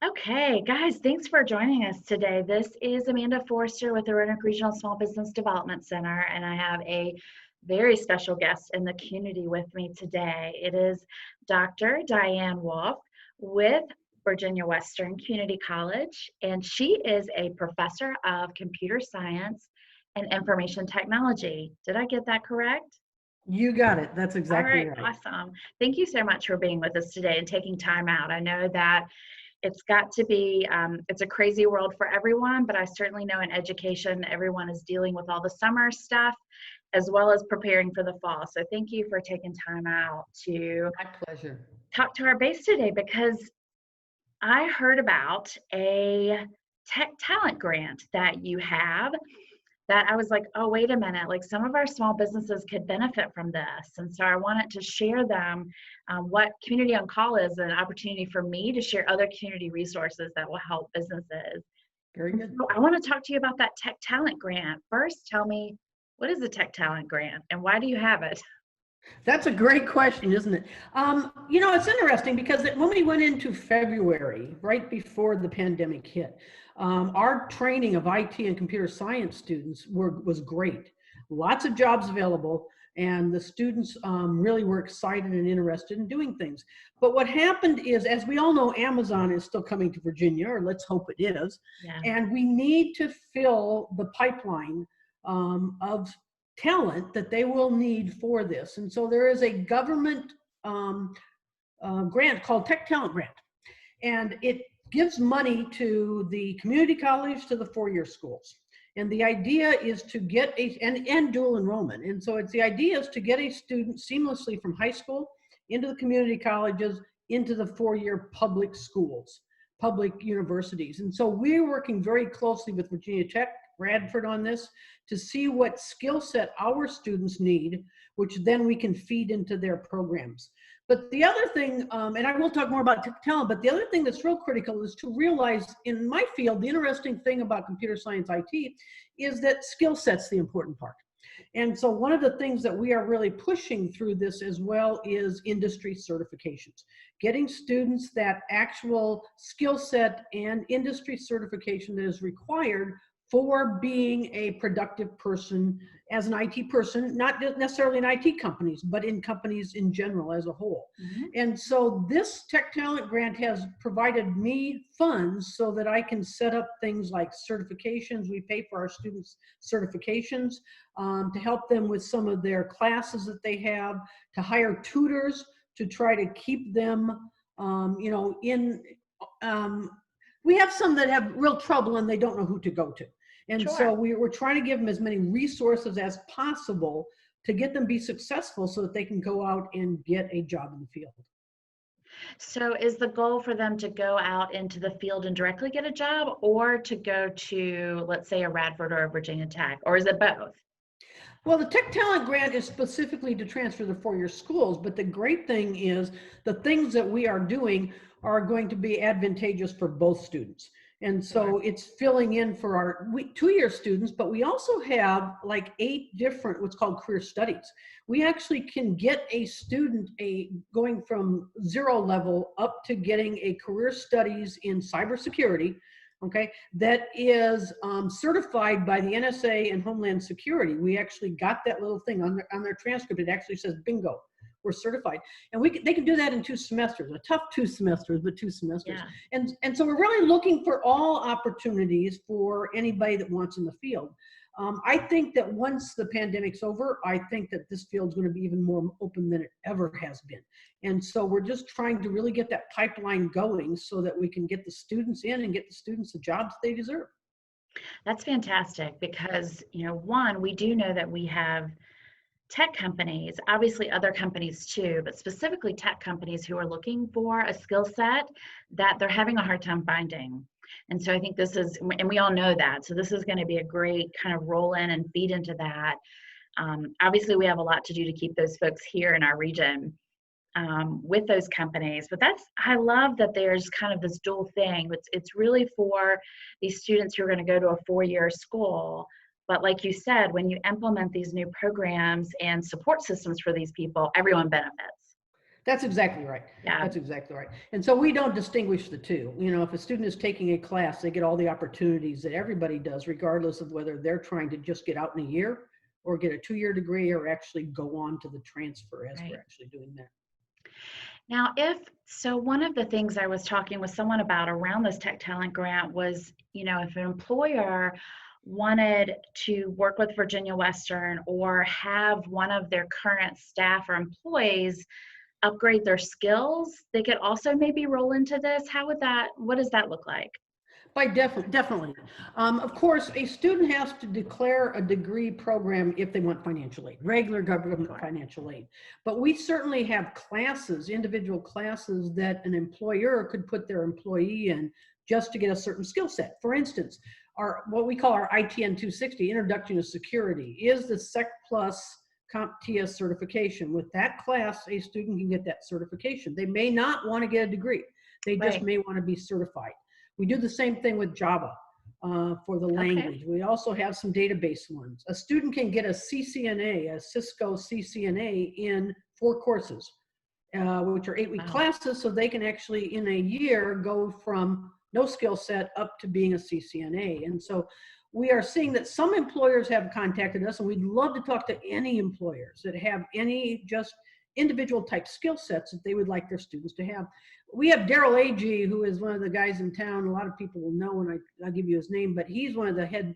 Okay, guys, thanks for joining us today. This is Amanda Forster with the Roanoke Regional Small Business Development Center, and I have a very special guest in the community with me today. It is Dr. Diane Wolff with Virginia Western Community College, and she is a professor of computer science and information technology. Did I get that correct? You got it. That's All exactly right, right. awesome. Thank you so much for being with us today and taking time out. I know that it's got to be, it's a crazy world for everyone, but I certainly know in education, everyone is dealing with all the summer stuff as well as preparing for the fall. So thank you for taking time out to My pleasure. talk to our base today, because I heard about a tech talent grant that you have that I was like, oh, wait a minute, like some of our small businesses could benefit from this. And so I wanted to share them. What Community on Call is an opportunity for me to share other community resources that will help businesses. Very And good. so I want to talk to you about that Tech Talent Grant. First, tell me, what is a Tech Talent Grant and why do you have it? That's a great question, isn't it? It's interesting because when we went into February, right before the pandemic hit, our training of IT and computer science students was great. Lots of jobs available, and the students really were excited and interested in doing things. But what happened is, as we all know, Amazon is still coming to Virginia, or let's hope it is, Yeah. and we need to fill the pipeline of talent that they will need for this. And so there is a government grant called Tech Talent Grant. And it gives money to the community college, to the four-year schools. And the idea is to get and dual enrollment. And so the idea is to get a student seamlessly from high school into the community colleges, into the four-year public schools, public universities. And so we're working very closely with Virginia Tech, Bradford on this, to see what skill set our students need, which then we can feed into their programs. But the other thing, and I will talk more about talent, but the other thing that's real critical is to realize in my field, the interesting thing about computer science IT is that skill set's the important part. And so one of the things that we are really pushing through this as well is industry certifications, getting students that actual skill set and industry certification that is required for being a productive person as an IT person, not necessarily in IT companies, but in companies in general as a whole. Mm-hmm. And so this Tech Talent Grant has provided me funds so that I can set up things like certifications. We pay for our students' certifications to help them with some of their classes that they have, to hire tutors to try to keep them, we have some that have real trouble and they don't know who to go to. And Sure. So we're trying to give them as many resources as possible to get them be successful so that they can go out and get a job in the field. So is the goal for them to go out into the field and directly get a job, or to go to, let's say, a Radford or a Virginia Tech, or is it both? Well, the Tech Talent Grant is specifically to transfer the four-year schools, but the great thing is the things that we are doing are going to be advantageous for both students. And so it's filling in for our two-year students, but we also have like 8 different what's called career studies. We actually can get a student going from 0 level up to getting a career studies in cybersecurity, okay, that is certified by the NSA and Homeland Security. We actually got that little thing on their transcript. It actually says, bingo, we're certified. And they can do that in 2 semesters, a tough 2 semesters, but 2 semesters. Yeah. And so we're really looking for all opportunities for anybody that wants in the field. I think that once the pandemic's over, I think that this field's going to be even more open than it ever has been. And so we're just trying to really get that pipeline going so that we can get the students in and get the students the jobs they deserve. That's fantastic because, one, we do know that we have tech companies, obviously other companies too, but specifically tech companies who are looking for a skill set that they're having a hard time finding. And so I think this is, and we all know that, so this is going to be a great kind of roll in and feed into that. Obviously, we have a lot to do to keep those folks here in our region with those companies, but I love that there's kind of this dual thing. It's really for these students who are going to go to a 4-year school. But like you said, when you implement these new programs and support systems for these people, everyone benefits. That's exactly right. Yeah. That's exactly right. And so we don't distinguish the two. You know, if a student is taking a class, they get all the opportunities that everybody does, regardless of whether they're trying to just get out in a year or get a 2-year degree or actually go on to the transfer as we're Right. actually doing that. Now, so one of the things I was talking with someone about around this Tech Talent Grant was, if an employer wanted to work with Virginia Western or have one of their current staff or employees upgrade their skills, they could also maybe roll into this. What does that look like? Definitely. Of course, a student has to declare a degree program if they want financial aid, regular government Sure. financial aid. But we certainly have classes, individual classes that an employer could put their employee in just to get a certain skill set. For instance, what we call our ITN 260, Introduction to Security, is the Sec Plus CompTIA certification. With that class, a student can get that certification. They may not want to get a degree. They just Right. may want to be certified. We do the same thing with Java for the language. Okay. We also have some database ones. A student can get a CCNA, a Cisco CCNA in 4 courses, which are 8-week Wow. classes, so they can actually in a year go from no skill set up to being a CCNA. And so we are seeing that some employers have contacted us, and we'd love to talk to any employers that have any just individual type skill sets that they would like their students to have. We have Daryl Agee, who is one of the guys in town. A lot of people will know when I'll give you his name, but he's one of the head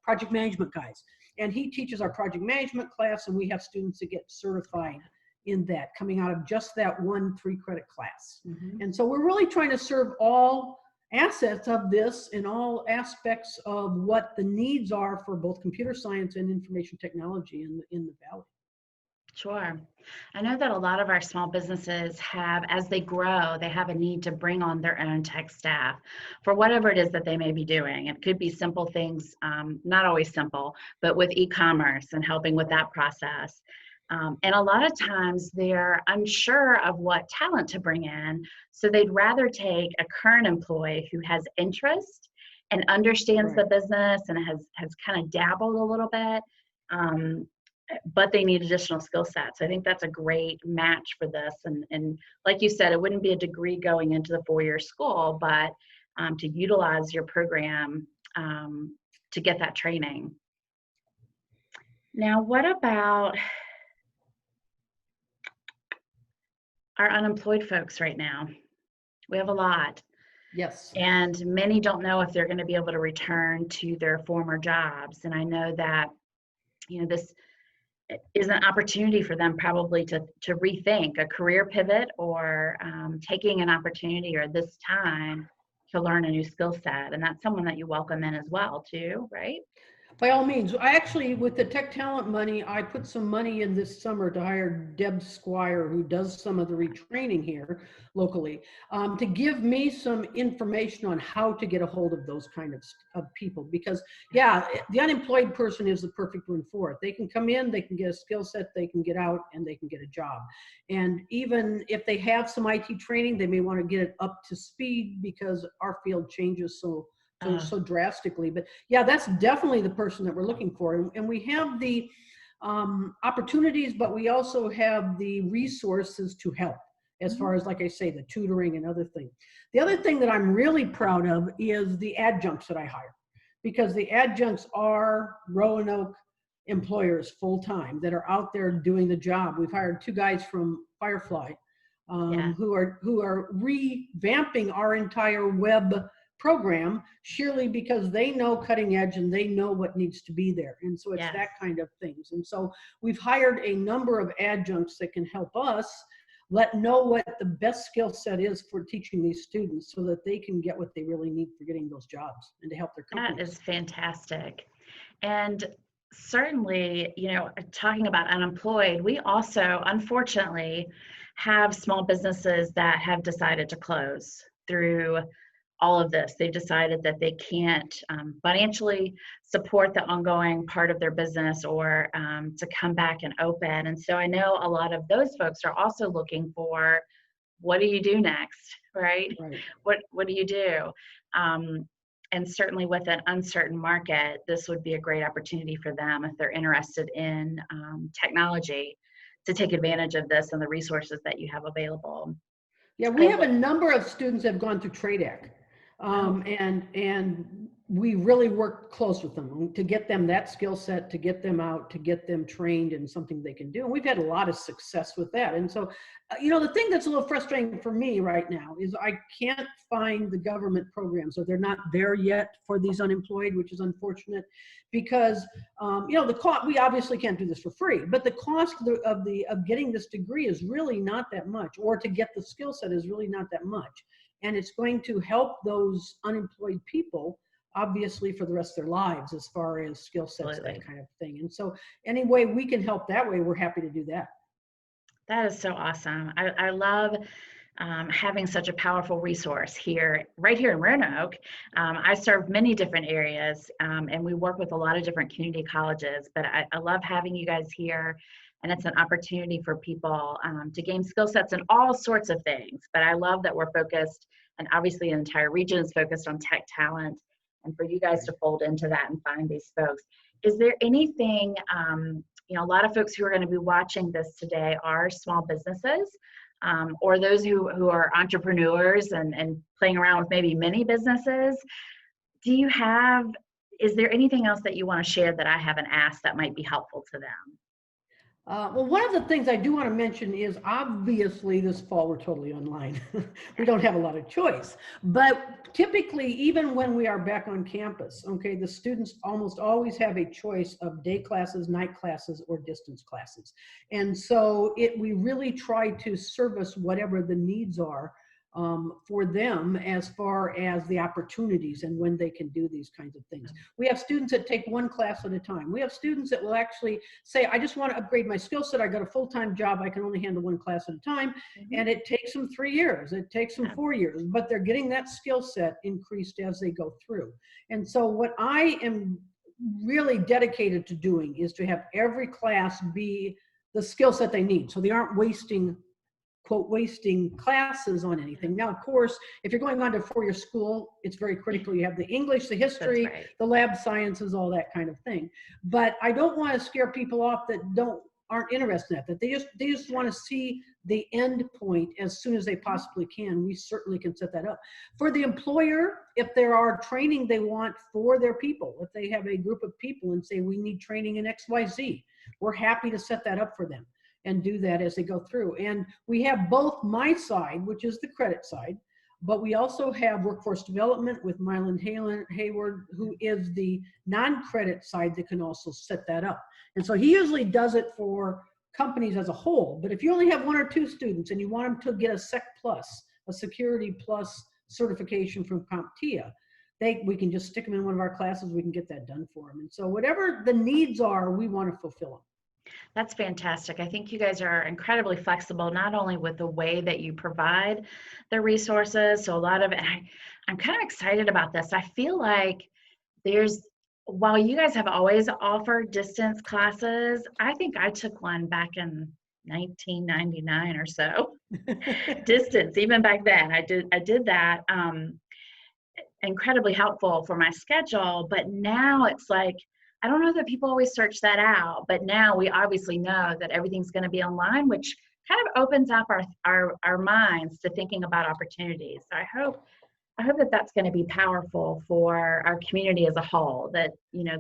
project management guys. And he teaches our project management class, and we have students that get certified in that, coming out of just that one 3-credit class. Mm-hmm. And so we're really trying to serve all assets of this in all aspects of what the needs are for both computer science and information technology in the Valley. Sure. I know that a lot of our small businesses as they grow, they have a need to bring on their own tech staff for whatever it is that they may be doing. It could be simple things, not always simple, but with e-commerce and helping with that process. And a lot of times they're unsure of what talent to bring in, so they'd rather take a current employee who has interest and understands the business and has kind of dabbled a little bit. But they need additional skill sets. I think that's a great match for this. And like you said, it wouldn't be a degree going into the 4-year school, but to utilize your program to get that training. Now, what about our unemployed folks right now? We have a lot. Yes. And many don't know if they're going to be able to return to their former jobs. And I know that, this is an opportunity for them probably to rethink a career pivot or taking an opportunity or this time to learn a new skill set. And that's someone that you welcome in as well too, right? By all means. I actually, with the tech talent money, I put some money in this summer to hire Deb Squire, who does some of the retraining here locally, to give me some information on how to get a hold of those kind of people. Because, yeah, the unemployed person is the perfect one for it. They can come in, they can get a skill set, they can get out, and they can get a job. And even if they have some IT training, they may want to get it up to speed because our field changes so drastically. But yeah, that's definitely the person that we're looking for. And we have the opportunities, but we also have the resources to help as far as, like I say, the tutoring and other things. The other thing that I'm really proud of is the adjuncts that I hire, because the adjuncts are Roanoke employers full-time that are out there doing the job. We've hired 2 guys from Firefly who are revamping our entire web program, surely because they know cutting edge and they know what needs to be there. And so it's that kind of things. And so we've hired a number of adjuncts that can help us know what the best skill set is for teaching these students so that they can get what they really need for getting those jobs and to help their companies. That is fantastic. And certainly, talking about unemployed, we also, unfortunately, have small businesses that have decided to close through all of this. They've decided that they can't financially support the ongoing part of their business or to come back and open. And so I know a lot of those folks are also looking for, what do you do next, right? What do you do? And certainly with an uncertain market, this would be a great opportunity for them if they're interested in technology to take advantage of this and the resources that you have available. Yeah, we have a number of students that have gone through Trade Act, Oh, and we really work close with them to get them that skill set, to get them out, to get them trained in something they can do. And we've had a lot of success with that. And so, the thing that's a little frustrating for me right now is I can't find the government programs, or they're not there yet for these unemployed, which is unfortunate because, the cost, we obviously can't do this for free, but the cost of getting this degree is really not that much, or to get the skill set is really not that much. And it's going to help those unemployed people obviously for the rest of their lives as far as skill sets, absolutely. that kind of thing. And so any way we can help that way, we're happy to do that. That is so awesome. I love having such a powerful resource here, right here in Roanoke. I serve many different areas, and we work with a lot of different community colleges, but I love having you guys here, and it's an opportunity for people to gain skill sets in all sorts of things. But I love that we're focused, and obviously the entire region is focused on tech talent, and for you guys to fold into that and find these folks. Is there anything, a lot of folks who are going to be watching this today are small businesses, or those who are entrepreneurs and playing around with maybe mini businesses. Is there anything else that you want to share that I haven't asked that might be helpful to them? Well, one of the things I do want to mention is obviously this fall we're totally online. We don't have a lot of choice, but typically even when we are back on campus, okay, the students almost always have a choice of day classes, night classes, or distance classes. And so we really try to service whatever the needs are for them as far as the opportunities and when they can do these kinds of things. We have students that take one class at a time. We have students that will actually say, I just want to upgrade my skill set. I got a full-time job. I can only handle one class at a time. And it takes them 3 years. It takes them 4 years, but they're getting that skill set increased as they go through. And so what I am really dedicated to doing is to have every class be the skill set they need. So they aren't wasting classes on anything. Now, of course, if you're going on to a 4-year school, it's very critical. You have the English, the history, Right. the lab sciences, all that kind of thing. But I don't want to scare people off that aren't interested in that they just want to see the end point as soon as they possibly can. We certainly can set that up. For the employer, if there are training they want for their people, if they have a group of people and say, we need training in XYZ, we're happy to set that up for them and do that as they go through. And we have both my side, which is the credit side, but we also have workforce development with Mylan Hayward, who is the non-credit side that can also set that up. And so he usually does it for companies as a whole. But if you only have 1 or 2 students and you want them to get a Sec Plus, a Security Plus certification from Compsci, we can just stick them in one of our classes. We can get that done for them. And so whatever the needs are, we want to fulfill them. That's fantastic. I think you guys are incredibly flexible, not only with the way that you provide the resources. So a lot of it, I'm kind of excited about this. I feel like while you guys have always offered distance classes, I think I took one back in 1999 or so. Distance, even back then, I did that. Incredibly helpful for my schedule, but now it's like, I don't know that people always search that out, but now we obviously know that everything's going to be online, which kind of opens up our minds to thinking about opportunities. So I hope that that's going to be powerful for our community as a whole, that,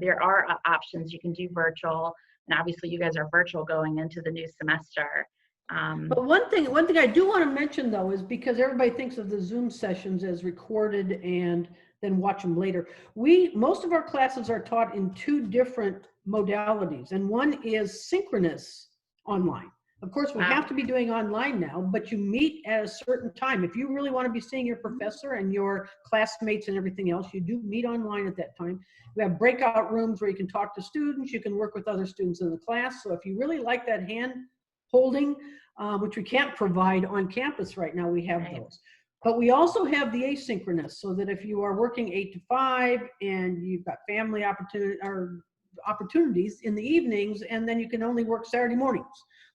there are options. You can do virtual, and obviously you guys are virtual going into the new semester. But one thing I do want to mention though, is because everybody thinks of the Zoom sessions as recorded and then watch them later. Most of our classes are taught in 2 different modalities, and one is synchronous online. Of course, we have to be doing online now, but you meet at a certain time. If you really want to be seeing your professor and your classmates and everything else, you do meet online at that time. We have breakout rooms where you can talk to students. You can work with other students in the class. So if you really like that hand holding, which we can't provide on campus right now, we have those. But we also have the asynchronous, so that if you are working 8 to 5 and you've got family opportunities in the evenings, and then you can only work Saturday mornings,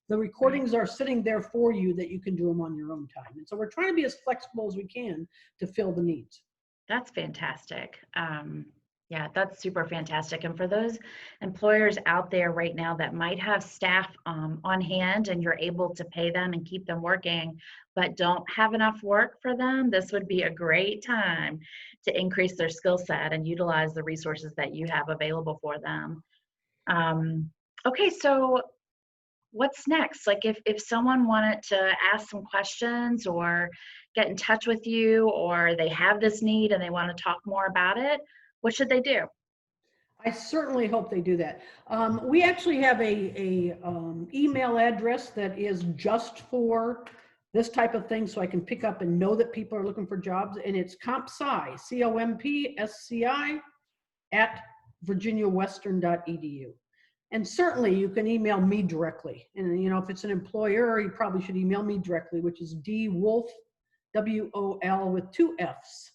the recordings are sitting there for you that you can do them on your own time. And so we're trying to be as flexible as we can to fill the needs. That's fantastic. Yeah, that's super fantastic. And for those employers out there right now that might have staff on hand and you're able to pay them and keep them working, but don't have enough work for them, this would be a great time to increase their skill set and utilize the resources that you have available for them. Okay, so what's next? Like if someone wanted to ask some questions or get in touch with you, or they have this need and they want to talk more about it, what should they do? I certainly hope they do that. We actually have a email address that is just for this type of thing, so I can pick up and know that people are looking for jobs, and it's compsci, COMPSCI, at virginiawestern.edu. And certainly you can email me directly. And if it's an employer, you probably should email me directly, which is DWolff, WOL with 2 Fs,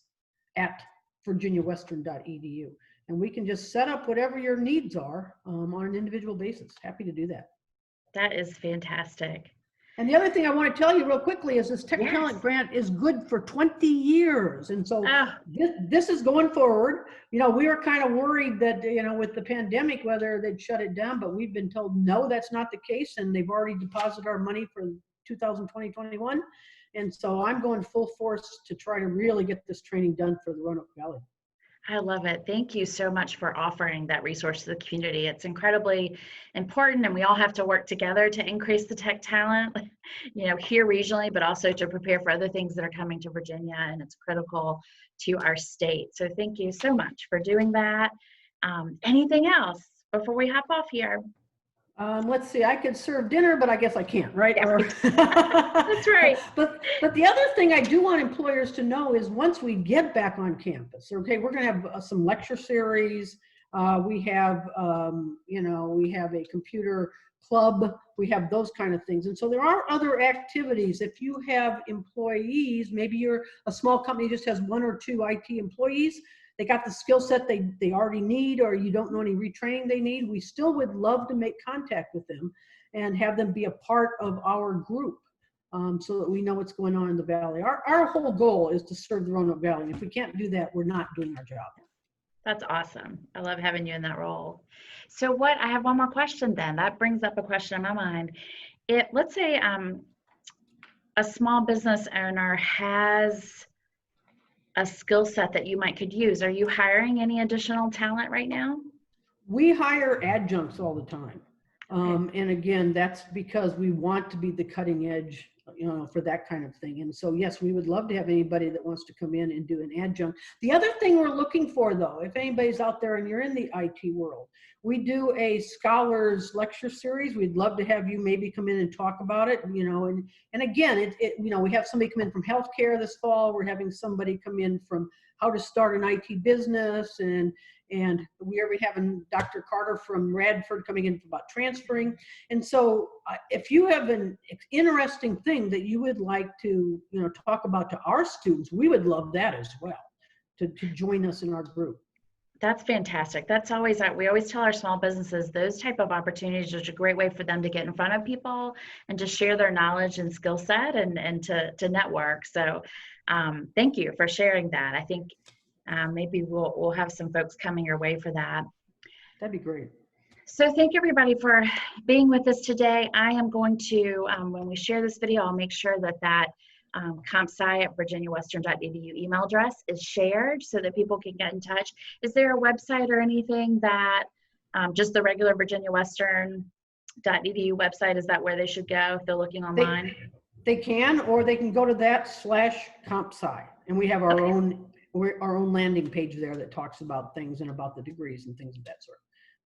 at virginiawestern.edu. And we can just set up whatever your needs are on an individual basis. Happy to do that. That is fantastic. And the other thing I want to tell you real quickly is this Tech Yes. Talent Grant is good for 20 years. And so Ah, this is going forward. We were kind of worried that, with the pandemic, whether they'd shut it down, but we've been told, no, that's not the case. And they've already deposited our money for 2020-21. And so I'm going full force to try to really get this training done for the Roanoke Valley. I love it. Thank you so much for offering that resource to the community. It's incredibly important, and we all have to work together to increase the tech talent, here regionally, but also to prepare for other things that are coming to Virginia, and it's critical to our state. So thank you so much for doing that. Anything else before we hop off here? Let's see, I could serve dinner, but I guess I can't, right? Yeah. Or That's right. But the other thing I do want employers to know is once we get back on campus, okay, we're going to have some lecture series. We have, we have a computer club. We have those kind of things. And so there are other activities. If you have employees, maybe you're a small company just has 1 or 2 IT employees, they got the skill set they already need, or you don't know any retraining they need, we still would love to make contact with them and have them be a part of our group so that we know what's going on in the Valley. Our whole goal is to serve the Roanoke Valley. If we can't do that, we're not doing our job. That's awesome. I love having you in that role. So I have one more question then. That brings up a question in my mind. Let's say a small business owner has a skill set that you could use. Are you hiring any additional talent right now? We hire adjuncts all the time. And again, that's because we want to be the cutting edge, for that kind of thing. And so, yes, we would love to have anybody that wants to come in and do an adjunct. The other thing we're looking for, though, if anybody's out there and you're in the IT world, we do a scholars lecture series. We'd love to have you maybe come in and talk about it, and again, we have somebody come in from healthcare this fall. We're having somebody come in from how to start an IT business, and we are having Dr. Carter from Radford coming in about transferring. And so if you have an interesting thing that you would like to, talk about to our students, we would love that as well, to join us in our group. That's fantastic. That's always, we always tell our small businesses, those type of opportunities are a great way for them to get in front of people and to share their knowledge and skill set and to network. So thank you for sharing that. I think maybe we'll have some folks coming your way for that. That'd be great. So thank you everybody for being with us today. I am going to, when we share this video, I'll make sure that compsci at virginiawestern.edu email address is shared so that people can get in touch. Is there a website or anything that, just the regular virginiawestern.edu website, is that where they should go if they're looking online? They can, or they can go to that/compsci, and we have our own landing page there that talks about things and about the degrees and things of that sort.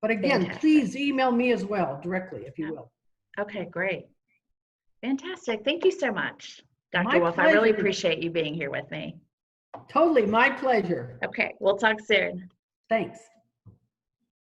But again, Fantastic. Please email me as well directly, if you will. Okay, great. Fantastic. Thank you so much, Dr. My Wolff. pleasure. I really appreciate you being here with me. Totally, my pleasure. Okay, we'll talk soon. Thanks.